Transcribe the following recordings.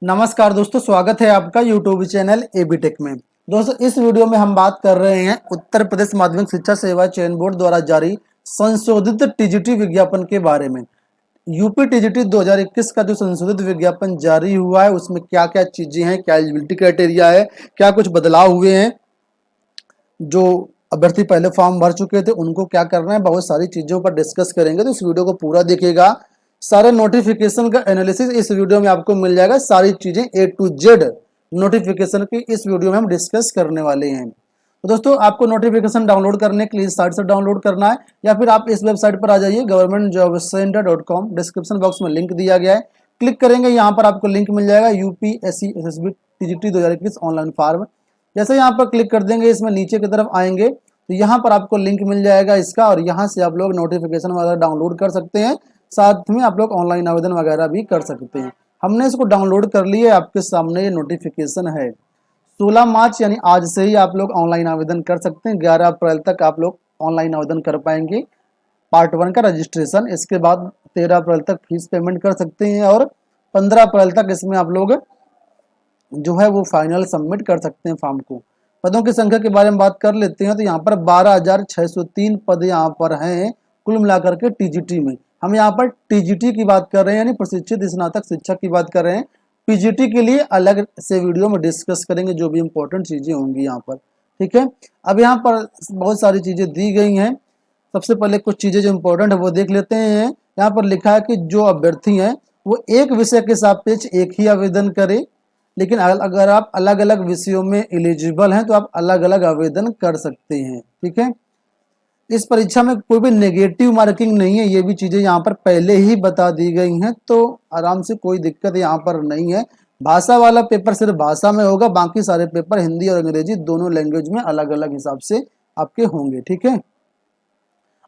नमस्कार दोस्तों, स्वागत है आपका यूट्यूब चैनल एबी टेक में। दोस्तों, इस वीडियो में हम बात कर रहे हैं उत्तर प्रदेश माध्यमिक शिक्षा सेवा चयन बोर्ड द्वारा जारी संशोधित टीजीटी विज्ञापन के बारे में। यूपी टीजीटी 2021 का जो संशोधित विज्ञापन जारी हुआ है उसमें क्या क्या चीजें हैं, क्या एलिजिबिलिटी क्राइटेरिया है, क्या कुछ बदलाव हुए हैं, जो अभ्यर्थी पहले फॉर्म भर चुके थे उनको क्या करना है, बहुत सारी चीजों पर डिस्कस करेंगे। तो इस वीडियो को पूरा देखिएगा। सारे नोटिफिकेशन का एनालिसिस इस वीडियो में आपको मिल जाएगा। सारी चीजें ए टू जेड नोटिफिकेशन की इस वीडियो में हम डिस्कस करने वाले हैं। तो दोस्तों, आपको नोटिफिकेशन डाउनलोड करने के लिए इस साइट से डाउनलोड करना है या फिर आप इस वेबसाइट पर आ जाइए governmentjobcenter.com। डिस्क्रिप्शन बॉक्स में लिंक दिया गया है, क्लिक करेंगे, यहाँ पर आपको लिंक मिल जाएगा UPSC SSB TGT 2021 online form. जैसे यहाँ पर क्लिक कर देंगे, इसमें नीचे की तरफ आएंगे तो यहाँ पर आपको लिंक मिल जाएगा इसका, और यहाँ से आप लोग नोटिफिकेशन वगैरह डाउनलोड कर सकते हैं। साथ में आप लोग ऑनलाइन आवेदन वगैरह भी कर सकते हैं। हमने इसको डाउनलोड कर लिया है, आपके सामने ये नोटिफिकेशन है। 16 मार्च यानी आज से ही आप लोग ऑनलाइन आवेदन कर सकते हैं। 11 अप्रैल तक आप लोग ऑनलाइन आवेदन कर पाएंगे पार्ट 1 का रजिस्ट्रेशन। इसके बाद 13 अप्रैल तक फीस पेमेंट कर सकते हैं और 15 अप्रैल तक इसमें आप लोग जो है वो फाइनल सबमिट कर सकते हैं फॉर्म को। पदों की संख्या के बारे में बात कर लेते हैं तो यहाँ पर 12,603 पद यहाँ पर हैं कुल मिलाकर के टीजीटी में। हम यहाँ पर टीजीटी की बात कर रहे हैं, यानी प्रशिक्षित स्नातक शिक्षक की बात कर रहे हैं। पीजीटी के लिए अलग से वीडियो में डिस्कस करेंगे, जो भी इंपॉर्टेंट चीजें होंगी यहाँ पर। ठीक है, अब यहाँ पर बहुत सारी चीजें दी गई हैं। सबसे पहले कुछ चीजें जो इंपॉर्टेंट है वो देख लेते हैं। यहाँ पर लिखा है कि जो अभ्यर्थी हैं वो एक विषय के सापेक्ष एक ही आवेदन करें, लेकिन अगर आप अलग अलग विषयों में एलिजिबल हैं तो आप अलग अलग आवेदन कर सकते हैं। ठीक है, इस परीक्षा में कोई भी नेगेटिव मार्किंग नहीं है, ये भी चीजें यहाँ पर पहले ही बता दी गई हैं, तो आराम से कोई दिक्कत यहाँ पर नहीं है। भाषा वाला पेपर सिर्फ भाषा में होगा, बाकी सारे पेपर हिंदी और अंग्रेजी दोनों लैंग्वेज में अलग अलग हिसाब से आपके होंगे। ठीक है,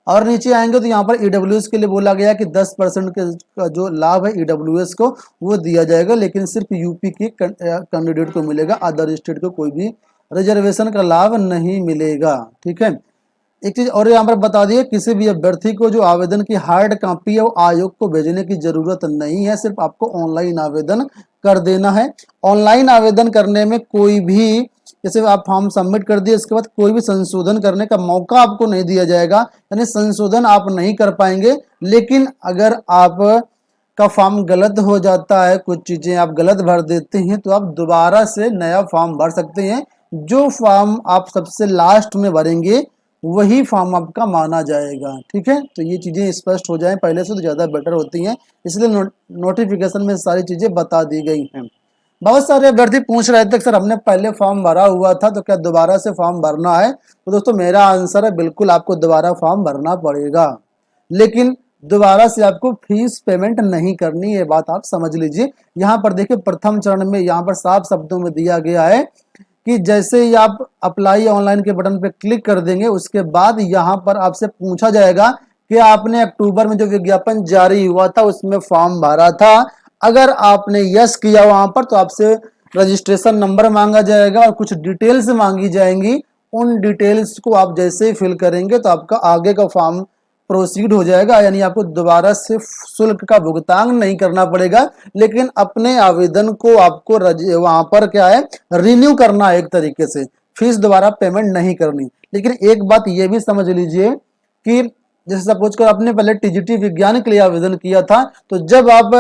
और नीचे आएंगे तो यहाँ पर ईडब्ल्यूएस के लिए बोला गया कि 10% का जो लाभ है ईडब्ल्यूएस को वो दिया जाएगा, लेकिन सिर्फ यूपी के कैंडिडेट को मिलेगा, अदर स्टेट को कोई भी रिजर्वेशन का लाभ नहीं मिलेगा। ठीक है, एक चीज और यहाँ पर बता दिए, किसी भी अभ्यर्थी को जो आवेदन की हार्ड कॉपी है वो आयोग को भेजने की जरूरत नहीं है, सिर्फ आपको ऑनलाइन आवेदन कर देना है। ऑनलाइन आवेदन करने में कोई भी, जैसे आप फॉर्म सबमिट कर दिए इसके बाद कोई भी संशोधन करने का मौका आपको नहीं दिया जाएगा, यानी संशोधन आप नहीं कर पाएंगे। लेकिन अगर आप का फॉर्म गलत हो जाता है, कुछ चीजें आप गलत भर देते हैं, तो आप दोबारा से नया फॉर्म भर सकते हैं। जो फॉर्म आप सबसे लास्ट में भरेंगे वही फॉर्म आपका माना जाएगा। ठीक है, तो ये चीजें स्पष्ट हो जाएं पहले से तो ज्यादा बेटर होती हैं, इसलिए नोटिफिकेशन में सारी चीजें बता दी गई हैं। बहुत सारे अभ्यर्थी पूछ रहे थे सर हमने पहले फॉर्म भरा हुआ था तो क्या दोबारा से फॉर्म भरना है? तो दोस्तों, मेरा आंसर है बिल्कुल आपको दोबारा फॉर्म भरना पड़ेगा, लेकिन दोबारा से आपको फीस पेमेंट नहीं करनी, ये बात आप समझ लीजिए। यहाँ पर देखिए, प्रथम चरण में यहाँ पर साफ शब्दों में दिया गया है कि जैसे ही आप अप्लाई ऑनलाइन के बटन पे क्लिक कर देंगे उसके बाद यहाँ पर आपसे पूछा जाएगा कि आपने अक्टूबर में जो विज्ञापन जारी हुआ था उसमें फॉर्म भरा था। अगर आपने यस किया वहां पर तो आपसे रजिस्ट्रेशन नंबर मांगा जाएगा और कुछ डिटेल्स मांगी जाएंगी। उन डिटेल्स को आप जैसे ही फिल करेंगे तो आपका आगे का फॉर्म प्रोसीड हो जाएगा, यानी आपको दोबारा से शुल्क का भुगतान नहीं करना पड़ेगा, लेकिन अपने आवेदन को आपको वहां पर क्या है रिन्यू करना है, एक तरीके से फीस दोबारा पेमेंट नहीं करनी। लेकिन एक बात ये भी समझ लीजिए कि जैसे सपोज कर आपने पहले टीजीटी विज्ञान के लिए आवेदन किया था, तो जब आप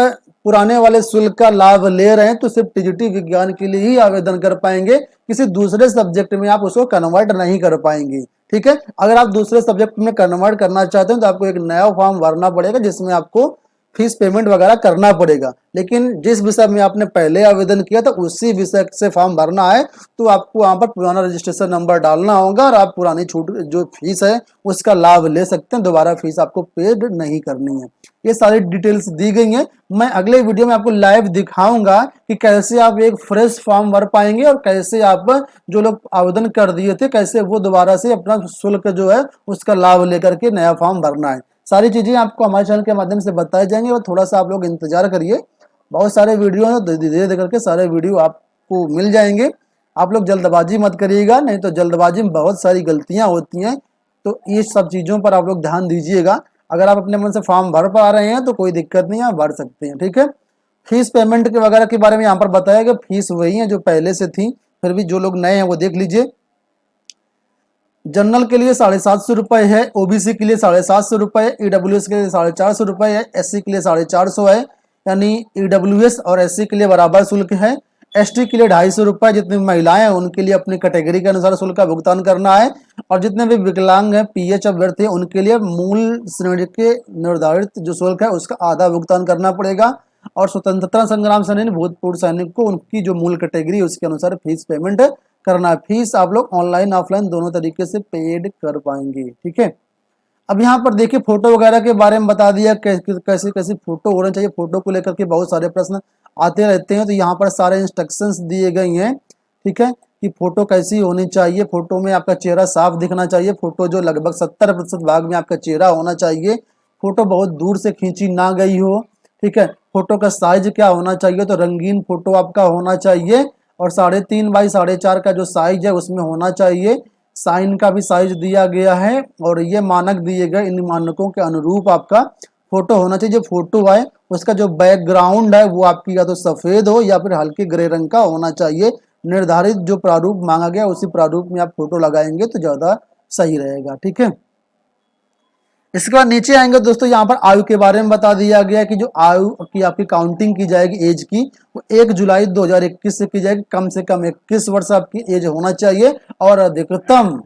पुराने वाले शुल्क का लाभ ले रहे हैं तो सिर्फ टीजीटी विज्ञान के लिए ही आवेदन कर पाएंगे, किसी दूसरे सब्जेक्ट में आप उसको कन्वर्ट नहीं कर पाएंगे। ठीक है, अगर आप दूसरे सब्जेक्ट में कन्वर्ट करना चाहते हैं तो आपको एक नया फॉर्म भरना पड़ेगा जिसमें आपको फीस पेमेंट वगैरह करना पड़ेगा। लेकिन जिस विषय में आपने पहले आवेदन किया था उसी विषय से फॉर्म भरना है तो आपको वहां पर पुराना रजिस्ट्रेशन नंबर डालना होगा और आप पुरानी छूट जो फीस है उसका लाभ ले सकते हैं, दोबारा फीस आपको पेड नहीं करनी है। ये सारी डिटेल्स दी गई हैं। मैं अगले वीडियो में आपको लाइव दिखाऊंगा कि कैसे आप एक फ्रेश फॉर्म भर पाएंगे और कैसे आप जो लोग आवेदन कर दिए थे कैसे वो दोबारा से अपना शुल्क जो है उसका लाभ लेकर के नया फॉर्म भरना है। सारी चीजें आपको हमारे चैनल के माध्यम से बताए जाएंगे और थोड़ा सा आप लोग इंतजार करिए। बहुत सारे वीडियो हैं, धीरे धीरे करके सारे वीडियो आपको मिल जाएंगे। आप लोग जल्दबाजी मत करिएगा, नहीं तो जल्दबाजी में बहुत सारी गलतियां होती हैं, तो ये सब चीजों पर आप लोग ध्यान दीजिएगा। अगर आप अपने मन से फॉर्म भर पा रहे हैं तो कोई दिक्कत नहीं है, आप भर सकते हैं। ठीक है, फीस पेमेंट के वगैरह के बारे में यहाँ पर बताया गया। फीस वही है जो पहले से थी, फिर भी जो लोग नए हैं वो देख लीजिए। जनरल के लिए 750 रुपये है, ओबीसी के लिए 750 रुपये है, ईडब्ल्यूएस के लिए 450 रुपये है, एससी के लिए 450 है, यानी ईडब्ल्यूएस और एससी के लिए बराबर शुल्क है। एसटी के लिए 250 रुपये, जितनी महिलाएं हैं उनके लिए अपनी कैटेगरी के अनुसार शुल्क का भुगतान करना है, और जितने भी विकलांग हैं पीएच अभ्यर्थी हैं उनके लिए मूल श्रेणी के निर्धारित जो शुल्क है उसका आधा भुगतान करना पड़ेगा। और स्वतंत्रता संग्राम सेनानी भूतपूर्व सैनिक को उनकी जो मूल कैटेगरी है उसके अनुसार फीस पेमेंट करना है। फीस आप लोग ऑनलाइन ऑफलाइन दोनों तरीके से पेड कर पाएंगे, ठीक है। अब यहाँ पर देखिए फोटो वगैरह के बारे में बता दिया, कैसी कैसी फोटो होना चाहिए। फोटो को लेकर के बहुत सारे प्रश्न आते रहते हैं, तो यहाँ पर सारे इंस्ट्रक्शंस दिए गए हैं, ठीक है, कि फोटो कैसी होनी चाहिए। फोटो में आपका चेहरा साफ दिखना चाहिए, फोटो जो लगभग 70% भाग में आपका चेहरा होना चाहिए, फोटो बहुत दूर से खींची ना गई हो, ठीक है। फोटो का साइज क्या होना चाहिए, तो रंगीन फोटो आपका होना चाहिए, और 3.5 बाई 4.5 का जो साइज है उसमें होना चाहिए। साइन का भी साइज दिया गया है, और ये मानक दिए गए, इन मानकों के अनुरूप आपका फोटो होना चाहिए। जो फोटो है उसका जो बैकग्राउंड है वो आपकी या तो सफेद हो या फिर हल्के ग्रे रंग का होना चाहिए। निर्धारित जो प्रारूप मांगा गया उसी प्रारूप में आप फोटो लगाएंगे तो ज्यादा सही रहेगा, ठीक है। इसके बाद नीचे आएंगे दोस्तों, यहाँ पर आयु के बारे में बता दिया गया कि जो आयु की आपकी काउंटिंग की जाएगी एज की, वो 1 जुलाई 2021 से की जाएगी। कम से कम 21 वर्ष आपकी एज होना चाहिए, और अधिकतम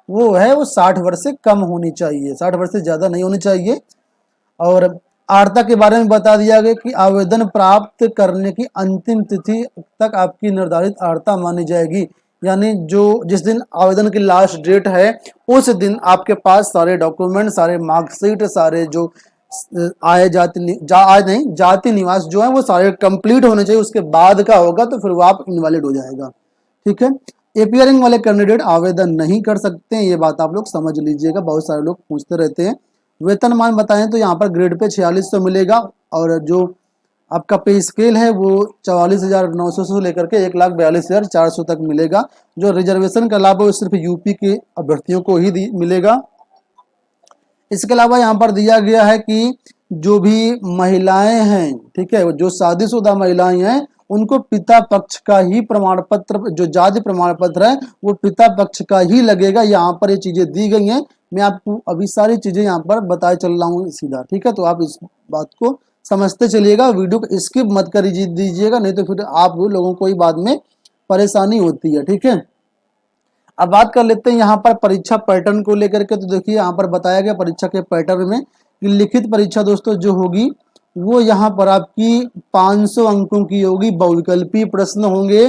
वो 60 वर्ष से कम होनी चाहिए, 60 वर्ष से ज्यादा नहीं होनी चाहिए। और आर्ता के बारे में बता दिया गया कि आवेदन प्राप्त करने की अंतिम तिथि तक आपकी निर्धारित आर्ता मानी जाएगी, यानी जो जिस दिन आवेदन की लास्ट डेट है उस दिन आपके पास सारे डॉक्यूमेंट, सारे मार्कशीट, सारे जो जाति निवास जो है वो सारे कंप्लीट होने चाहिए। उसके बाद का होगा तो फिर वो आप इनवैलिड हो जाएगा, ठीक है। एपीयरिंग वाले कैंडिडेट आवेदन नहीं कर सकते हैं, ये बात आप लोग समझ लीजिएगा, बहुत सारे लोग पूछते रहते हैं। वेतनमान बताएं तो यहाँ पर ग्रेड पे 4600 मिलेगा, और जो आपका पे स्केल है वो 44,900 से लेकर के 1,42,400 तक मिलेगा। जो रिजर्वेशन का लाभ है वो सिर्फ यूपी के अभ्यर्थियों को ही मिलेगा। इसके अलावा यहाँ पर दिया गया है कि जो भी महिलाएं हैं, ठीक है, जो शादीशुदा महिलाएं हैं उनको पिता पक्ष का ही प्रमाण पत्र, जो जाति प्रमाण पत्र है वो पिता पक्ष का ही लगेगा। यहाँ पर ये चीजें दी गई हैं, मैं आपको अभी सारी चीजें यहाँ पर बताए चल रहा हूँ सीधा, ठीक है। तो आप इस बात को समझते चलिएगा, वीडियो को स्किप मत कर दीजिएगा, नहीं तो फिर आप लोगों को ही बाद में परेशानी होती है, ठीक है। अब बात कर लेते हैं यहाँ पर परीक्षा पैटर्न को लेकर के। तो देखिए यहाँ पर बताया गया परीक्षा के पैटर्न में कि लिखित परीक्षा दोस्तों जो होगी वो यहाँ पर आपकी 500 अंकों की होगी। बहुविकल्पी प्रश्न होंगे,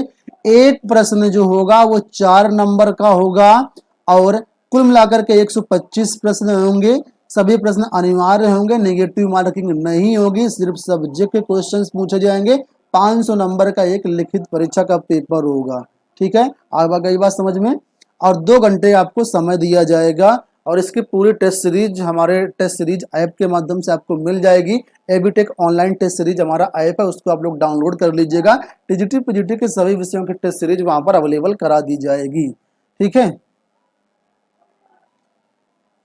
एक प्रश्न जो होगा वो 4 नंबर का होगा, और कुल मिलाकर के 125 प्रश्न होंगे। सभी प्रश्न अनिवार्य होंगे, नेगेटिव मार्किंग नहीं होगी, सिर्फ सब्जेक्ट के क्वेश्चंस पूछे जाएंगे। 500 नंबर का एक लिखित परीक्षा का पेपर होगा, ठीक है। आ गई बात समझ में। और 2 घंटे आपको समय दिया जाएगा, और इसकी पूरी टेस्ट सीरीज हमारे टेस्ट सीरीज ऐप के माध्यम से आपको मिल जाएगी। एबीटेक ऑनलाइन टेस्ट सीरीज हमारा ऐप है, उसको आप लोग डाउनलोड कर लीजिएगा। टीजीटी पीजीटी के सभी विषयों की टेस्ट सीरीज वहां पर अवेलेबल करा दी जाएगी, ठीक है।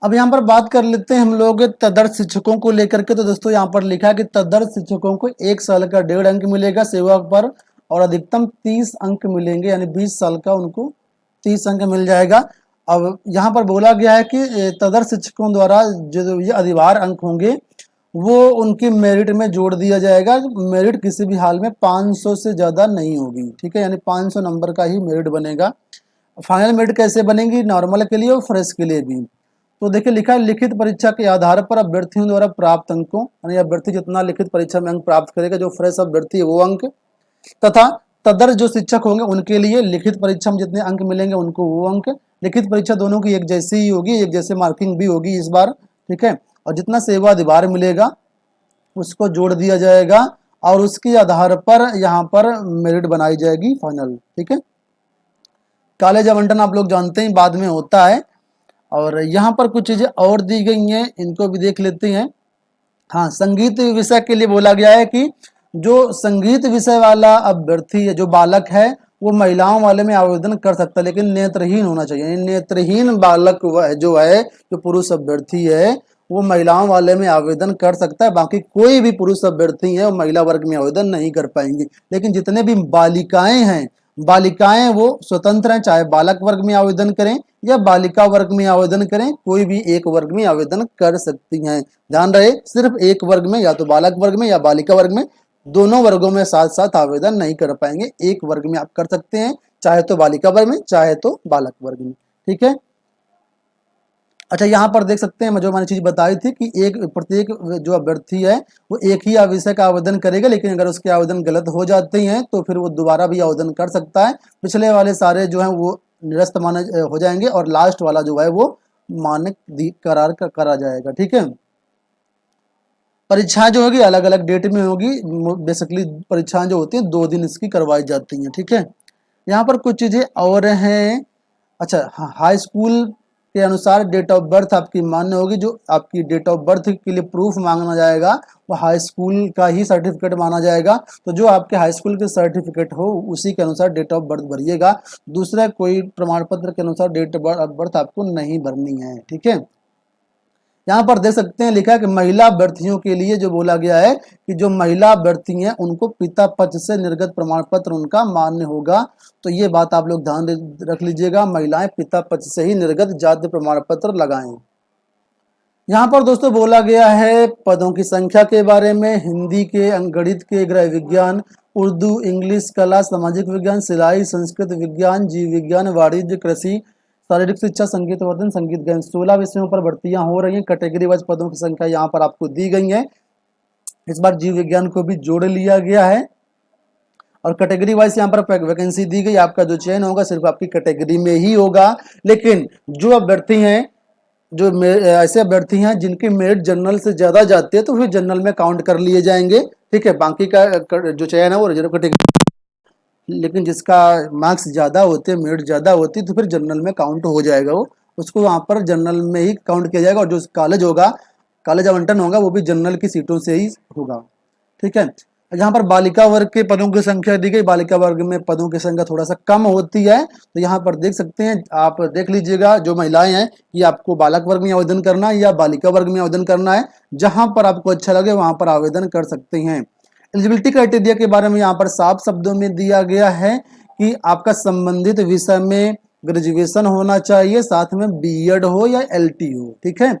अब यहाँ पर बात कर लेते हैं हम लोग तदर्थ शिक्षकों को लेकर के। तो दोस्तों यहाँ पर लिखा है कि तदर्थ शिक्षकों को 1 साल का 1.5 अंक मिलेगा सेवा पर, और अधिकतम 30 अंक मिलेंगे, यानी 20 साल का उनको 30 अंक मिल जाएगा। अब यहाँ पर बोला गया है कि तदर्थ शिक्षकों द्वारा जो ये अधिभार अंक होंगे वो उनकी मेरिट में जोड़ दिया जाएगा। मेरिट किसी भी हाल में 500 से ज्यादा नहीं होगी, ठीक है, यानी 500 नंबर का ही मेरिट बनेगा। फाइनल मेरिट कैसे बनेगी, नॉर्मल के लिए और फ्रेश के लिए भी। तो देखिए लिखा है लिखित परीक्षा के आधार पर अभ्यर्थियों द्वारा प्राप्त अंकों, यानी अभ्यर्थी जितना लिखित परीक्षा में अंक प्राप्त करेगा, जो फ्रेश अभ्यर्थी है वो अंक, तथा तदर्थ जो शिक्षक होंगे उनके लिए लिखित परीक्षा में जितने अंक मिलेंगे उनको वो अंक। लिखित परीक्षा दोनों की एक जैसी ही होगी, एक जैसे मार्किंग भी होगी इस बार, ठीक है। और जितना सेवा अधिभार मिलेगा उसको जोड़ दिया जाएगा, और उसके आधार पर यहाँ पर मेरिट बनाई जाएगी फाइनल, ठीक है। कॉलेज आवंटन आप लोग जानते हैं बाद में होता है। और यहाँ पर कुछ चीजें और दी गई हैं, इनको भी देख लेते हैं। हाँ, संगीत विषय के लिए बोला गया है कि जो संगीत विषय वाला अभ्यर्थी है, जो बालक है, वो महिलाओं वाले में आवेदन कर सकता है, लेकिन नेत्रहीन होना चाहिए। नेत्रहीन बालक जो है, जो पुरुष अभ्यर्थी है, वो महिलाओं वाले में आवेदन कर सकता है। बाकी कोई भी पुरुष अभ्यर्थी है वो महिला वर्ग में आवेदन नहीं कर पाएंगे। लेकिन जितने भी बालिकाएं हैं, बालिकाएं वो स्वतंत्र हैं, चाहे बालक वर्ग में आवेदन करें या बालिका वर्ग में आवेदन करें, कोई भी एक वर्ग में आवेदन कर सकती हैं। ध्यान रहे, सिर्फ एक वर्ग में, या तो बालक वर्ग में या बालिका वर्ग में, दोनों वर्गों में साथ साथ आवेदन नहीं कर पाएंगे। एक वर्ग में आप कर सकते हैं, चाहे तो बालिका वर्ग में चाहे तो बालक वर्ग में। ठीक है। अच्छा, यहाँ पर देख सकते हैं जो मैंने चीज बताई थी कि एक प्रत्येक जो अभ्यर्थी है वो एक ही विषय का आवेदन करेगा, लेकिन अगर उसके आवेदन गलत हो जाते हैं तो फिर वो दोबारा भी आवेदन कर सकता है। पिछले वाले सारे जो है वो निरस्त माने हो जाएंगे और लास्ट वाला जो है वो मान्य करार करा जाएगा। ठीक है। परीक्षाएं जो होगी अलग अलग डेट में होगी। बेसिकली परीक्षाएं जो होती हैं 2 दिन इसकी करवाई जाती हैं। ठीक है। यहाँ पर कुछ चीजें और हैं। अच्छा, हाई स्कूल के अनुसार डेट ऑफ बर्थ आपकी मान्य होगी। जो आपकी डेट ऑफ बर्थ के लिए प्रूफ मांगना जाएगा वो हाई स्कूल का ही सर्टिफिकेट माना जाएगा। तो जो आपके हाई स्कूल के सर्टिफिकेट हो उसी के अनुसार डेट ऑफ बर्थ भरिएगा। दूसरा कोई प्रमाण पत्र के अनुसार डेट ऑफ बर्थ आपको नहीं भरनी है। ठीक है। यहाँ पर देख सकते हैं लिखा है कि महिला अभ्यर्थियों के लिए जो बोला गया है कि जो महिला अभ्यर्थी हैं उनको पिता पक्ष से निर्गत प्रमाण पत्र उनका मान्य होगा। तो ये बात आप लोग ध्यान रख लीजिएगा, महिलाएं पिता पक्ष से ही निर्गत जाति प्रमाण पत्र लगाएं। यहाँ पर दोस्तों बोला गया है पदों की संख्या के बारे में। हिंदी के, गणित के, गृह विज्ञान, उर्दू, इंग्लिश, कला, सामाजिक विज्ञान, सिलाई, संस्कृत विज्ञान, जीव विज्ञान, वाणिज्य, कृषि, शारीरिक शिक्षा, संगीत वर्धन, संगीत गायन, 16 विषयों पर भर्तियां हो रही हैं। कैटेगरी वाइज पदों की संख्या यहाँ पर आपको दी गई है। इस बार जीव विज्ञान को भी जोड़ लिया गया है और कैटेगरी वाइज यहाँ पर वैकेंसी दी गई। आपका जो चयन होगा सिर्फ आपकी कैटेगरी में ही होगा। लेकिन जो अभ्यर्थी हैं, जो ऐसे अभ्यर्थी हैं जिनकी मेरिट जनरल से ज्यादा जाती है तो फिर जनरल में काउंट कर लिए जाएंगे। ठीक है। बाकी का जो चयन है वो रिजर्व कैटेगरी, लेकिन जिसका मार्क्स ज़्यादा होते हैं, मेरिट ज़्यादा होती है तो फिर जनरल में काउंट हो जाएगा। वो उसको वहाँ पर जनरल में ही काउंट किया जाएगा और जो कॉलेज होगा, कॉलेज आवंटन होगा वो भी जनरल की सीटों से ही होगा। ठीक है। यहाँ पर बालिका वर्ग के पदों की संख्या दी गई। बालिका वर्ग में पदों की संख्या थोड़ा सा कम होती है। तो यहाँ पर देख सकते हैं, आप देख लीजिएगा जो महिलाएं हैं कि आपको बालक वर्ग में आवेदन करना है या बालिका वर्ग में आवेदन करना है। जहां पर आपको अच्छा लगे वहां पर आवेदन कर सकते हैं। एलिजिबिलिटी क्राइटेरिया के बारे में यहाँ पर साफ शब्दों में दिया गया है कि आपका संबंधित विषय में ग्रेजुएशन होना चाहिए, साथ में बीएड हो या एलटी हो। ठीक है।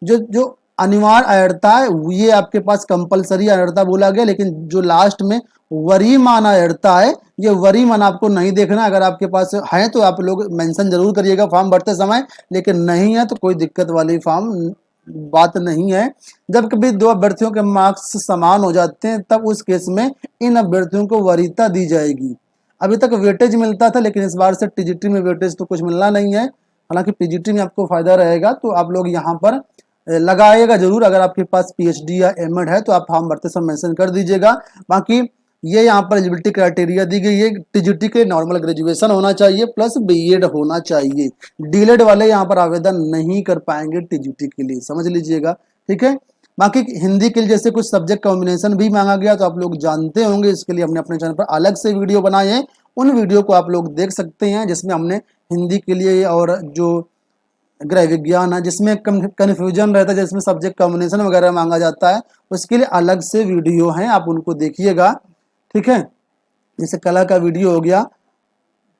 जो अनिवार्य अर्थता है ये आपके पास कंपलसरी अर्थता बोला गया, लेकिन जो लास्ट में वरीमान अर्थता है ये वरीमान आपको नहीं देखना। अगर आपके पास है तो आप लोग मेंशन जरूर करिएगा फॉर्म भरते समय, लेकिन नहीं है तो कोई दिक्कत वाली फॉर्म बात नहीं है। जब कभी दो अभ्यर्थियों के मार्क्स समान हो जाते हैं तब उस केस में इन अभ्यर्थियों को वरीयता दी जाएगी। अभी तक वेटेज मिलता था, लेकिन इस बार से टीजीटी में वेटेज तो कुछ मिलना नहीं है। हालांकि टीजीटी में आपको फायदा रहेगा तो आप लोग यहाँ पर लगाएगा जरूर। अगर आपके पास पीएचडी या एमएड है तो आप फॉर्म भरते समय मेंशन कर दीजिएगा। बाकी ये यहाँ पर एलिजिबिलिटी क्राइटेरिया दी गई है। टीजीटी के नॉर्मल ग्रेजुएशन होना चाहिए प्लस बीएड होना चाहिए। डीएलएड वाले यहाँ पर आवेदन नहीं कर पाएंगे टीजीटी के लिए, समझ लीजिएगा। ठीक है। बाकी हिंदी के लिए जैसे कुछ सब्जेक्ट कॉम्बिनेशन भी मांगा गया तो आप लोग जानते होंगे, इसके लिए हमने अपने चैनल पर अलग से वीडियो बनाए हैं। उन वीडियो को आप लोग देख सकते हैं जिसमें हमने हिंदी के लिए और जो गृह विज्ञान है जिसमें कन्फ्यूजन रहता है, जिसमें सब्जेक्ट कॉम्बिनेशन वगैरह मांगा जाता है, उसके लिए अलग से वीडियो हैं, आप उनको देखिएगा। ठीक है। जैसे कला का वीडियो हो गया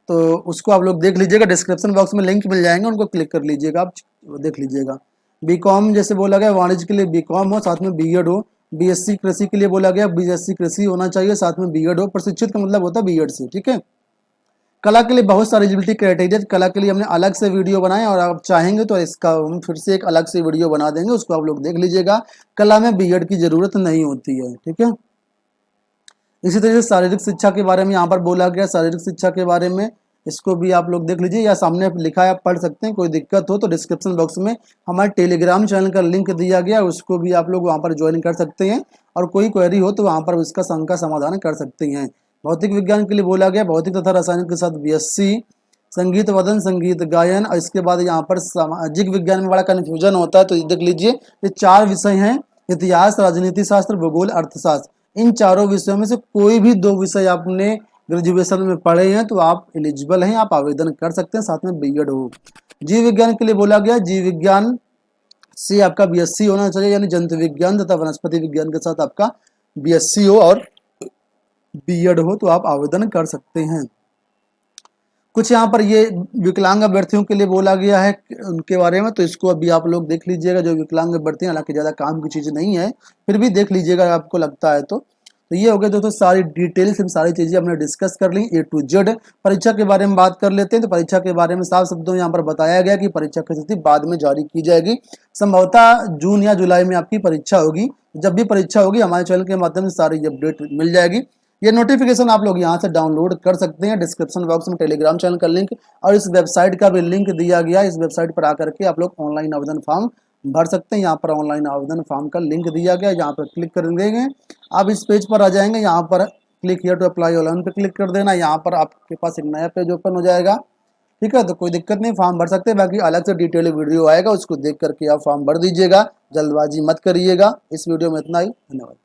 तो उसको आप लोग देख लीजिएगा, डिस्क्रिप्शन बॉक्स में लिंक मिल जाएंगे, उनको क्लिक कर लीजिएगा, आप देख लीजिएगा। बीकॉम जैसे बोला गया वाणिज्य के लिए बीकॉम हो साथ में बीएड हो। बीएससी कृषि के लिए बोला गया बीएससी कृषि होना चाहिए साथ में बीएड हो। प्रशिक्षित का मतलब होता है बीएड से। ठीक है। कला के लिए बहुत सारे एलिजिबिलिटी क्राइटेरिया, कला के लिए हमने अलग से वीडियो बनाए और आप चाहेंगे तो इसका हम फिर से एक अलग से वीडियो बना देंगे, उसको आप लोग देख लीजिएगा। कला में बीएड की जरूरत नहीं होती है। ठीक है। इसी तरह से शारीरिक शिक्षा के बारे में यहाँ पर बोला गया, शारीरिक शिक्षा के बारे में इसको भी आप लोग देख लीजिए या सामने लिखा है आप पढ़ सकते हैं। कोई दिक्कत हो तो डिस्क्रिप्शन बॉक्स में हमारे टेलीग्राम चैनल का लिंक दिया गया, उसको भी आप लोग वहाँ पर ज्वाइन कर सकते हैं और कोई क्वेरी हो तो वहाँ पर उसका शंका समाधान कर सकते हैं। भौतिक विज्ञान के लिए बोला गया भौतिक तथा रसायन के साथ बीएससी, संगीत वादन, संगीत गायन। और इसके बाद यहाँ पर सामाजिक विज्ञान में बड़ा कन्फ्यूजन होता है तो देख लीजिए ये 4 विषय हैं, इतिहास, राजनीति शास्त्र, भूगोल, अर्थशास्त्र। इन चारों विषयों में से कोई भी 2 विषय आपने ग्रेजुएशन में पढ़े हैं तो आप एलिजिबल हैं, आप आवेदन कर सकते हैं, साथ में बीएड हो। जीव विज्ञान के लिए बोला गया जीव विज्ञान सी आपका बीएससी होना चाहिए, यानी जंतु विज्ञान तथा वनस्पति विज्ञान के साथ आपका बीएससी हो और बीएड हो तो आप आवेदन कर सकते हैं। कुछ यहाँ पर ये विकलांग अभ्यर्थियों के लिए बोला गया है उनके बारे में, तो इसको अभी आप लोग देख लीजिएगा। जो विकलांग अभ्यर्थी हैं, हालांकि ज़्यादा काम की चीज़ नहीं है, फिर भी देख लीजिएगा आपको लगता है तो ये हो गया दोस्तों सारी डिटेल्स, इन सारी चीज़ें हमने डिस्कस कर ली A to Z। परीक्षा के बारे में बात कर लेते हैं। तो परीक्षा के बारे में साफ शब्दों में यहाँ पर बताया गया कि परीक्षा की तिथि बाद में जारी की जाएगी, संभवतः जून या जुलाई में आपकी परीक्षा होगी। जब भी परीक्षा होगी हमारे चैनल के माध्यम से सारी अपडेट मिल जाएगी। ये नोटिफिकेशन आप लोग यहाँ से डाउनलोड कर सकते हैं। डिस्क्रिप्शन बॉक्स में टेलीग्राम चैनल का लिंक और इस वेबसाइट का भी लिंक दिया गया है। इस वेबसाइट पर आकर के आप लोग ऑनलाइन आवेदन फॉर्म भर सकते हैं। यहाँ पर ऑनलाइन आवेदन फॉर्म का लिंक दिया गया है, यहाँ पर क्लिक कर देंगे आप इस पेज पर आ जाएंगे। यहाँ पर click here to apply online पर क्लिक कर देना। यहाँ पर आपके पास एक नया पेज ओपन हो जाएगा, ठीक है। तो कोई दिक्कत नहीं, फॉर्म भर सकते हैं। बाकी अलग से डिटेल वीडियो आएगा, उसको देख करके आप फॉर्म भर दीजिएगा, जल्दबाजी मत करिएगा। इस वीडियो में इतना ही, धन्यवाद।